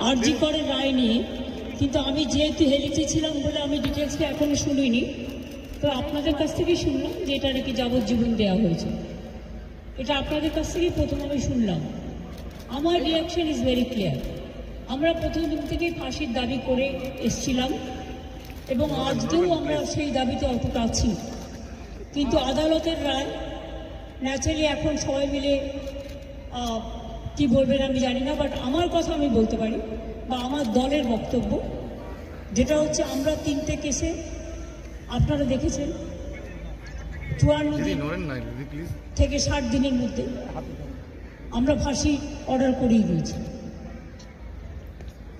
আরজি করে রায় নিয়ে, কিন্তু আমি যেহেতু হেলিতে ছিলাম বলে আমি ডিটেলসটা এখনো শুনিনি। তো আপনাদের কাছ থেকেই শুনলাম যে এটা নাকি যাবজ্জীবন দেওয়া হয়েছে। এটা আপনাদের কাছ থেকেই প্রথম আমি শুনলাম। আমার রিয়াকশন ইজ ভেরি ক্লিয়ার। আমরা প্রথম দিন থেকেই ফাঁসির দাবি করে এসছিলাম এবং আজকেও আমরা সেই দাবিতে অটুট আছি। কিন্তু আদালতের রায় ন্যাচারালি এখন সবাই মিলে কি বলবেন আমি জানি না, বাট আমার কথা আমি বলতে পারি বা আমার দলের বক্তব্য যেটা হচ্ছে, আমরা 3টে কেসে আপনারা দেখেছেন 54 দিন থেকে 60 দিনের মধ্যে আমরা ফাঁসি অর্ডার করিয়ে দিয়েছি।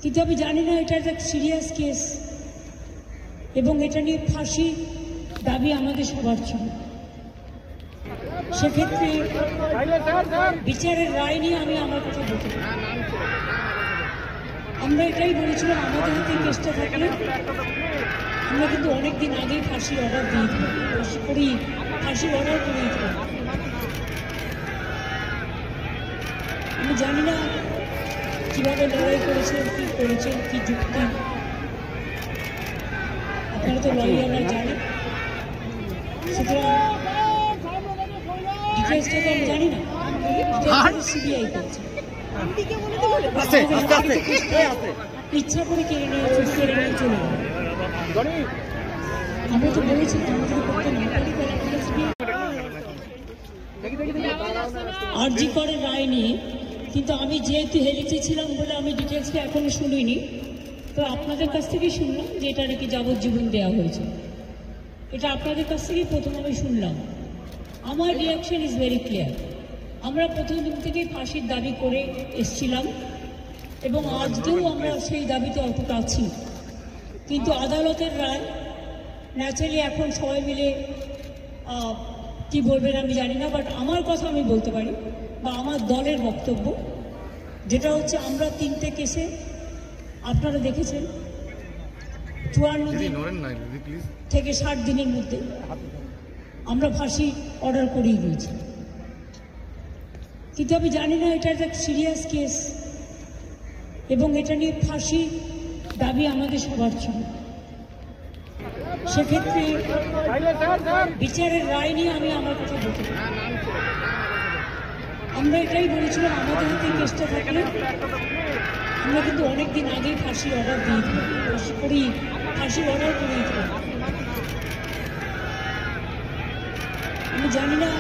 কিন্তু আমি জানি না এটা একটা সিরিয়াস কেস এবং এটা নিয়ে ফাঁসি দাবি আমাদের সবার ছিল। সেক্ষেত্রে বিচারের রায় নিয়ে আমি আমার কথা বলতে পারি। আমরা এটাই বলেছিলাম, আমাদের হাতে কেসটা থাকলে আমরা কিন্তু অনেকদিন আগেই ফাঁসির অর্ডার দিয়ে দিলাম, ফাঁসির অর্ডার করিয়ে দিলাম। আমি জানি না কীভাবে লড়াই করেছেন, কী করেছেন, কী যুক্তি, আপনারা তো লয়াররা জানেন। সুতরাং ডিটেলসটা তো আমি জানি না, সিবিআই করছে। ইচ্ছা করে কেড়ে নিয়ে চলে গেল। আমরা তো বলেছি আরজি করে রায় নিয়ে, কিন্তু আমি যেহেতু হেলিতে ছিলাম বলে আমি ডিটেলসটা এখনো শুনিনি। তো আপনাদের কাছ থেকেই শুনলাম যে এটা নাকি যাবজ্জীবন দেওয়া হয়েছে। এটা আপনাদের কাছ থেকেই প্রথম আমি শুনলাম। আমার রিয়াকশন ইজ ভেরি ক্লিয়ার। আমরা প্রথম দিন থেকেই ফাঁসির দাবি করে এসছিলাম এবং আজকেও আমরা সেই দাবিতে অটুট আছি। কিন্তু আদালতের রায় ন্যাচারালি এখন সবাই মিলে কি বলবেন আমি জানি না, বাট আমার কথা আমি বলতে পারি বা আমার দলের বক্তব্য যেটা হচ্ছে, আমরা 3টে কেসে আপনারা দেখেছেন 54 দিন থেকে 60 দিনের মধ্যে আমরা ফাঁসি অর্ডার করিয়ে দিয়েছি। কিন্তু আমি জানি না এটা একটা সিরিয়াস কেস এবং এটা নিয়ে ফাঁসি দাবি আমাদের সবার ছিল। সেক্ষেত্রে বিচারের রায় নিয়ে আমি আমার কথা বলতে পারি। আমরা এটাই বলেছিলাম, আমাদের হাতে কেসটা থাকলে আমরা কিন্তু অনেকদিন আগেই ফাঁসির অর্ডার দিয়ে দিলাম, ফাঁসির অর্ডার করিয়ে দিলাম। আমি জানি না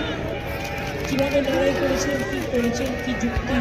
কীভাবে লড়াই করেছেন, কী করেছেন, কী যুক্তি।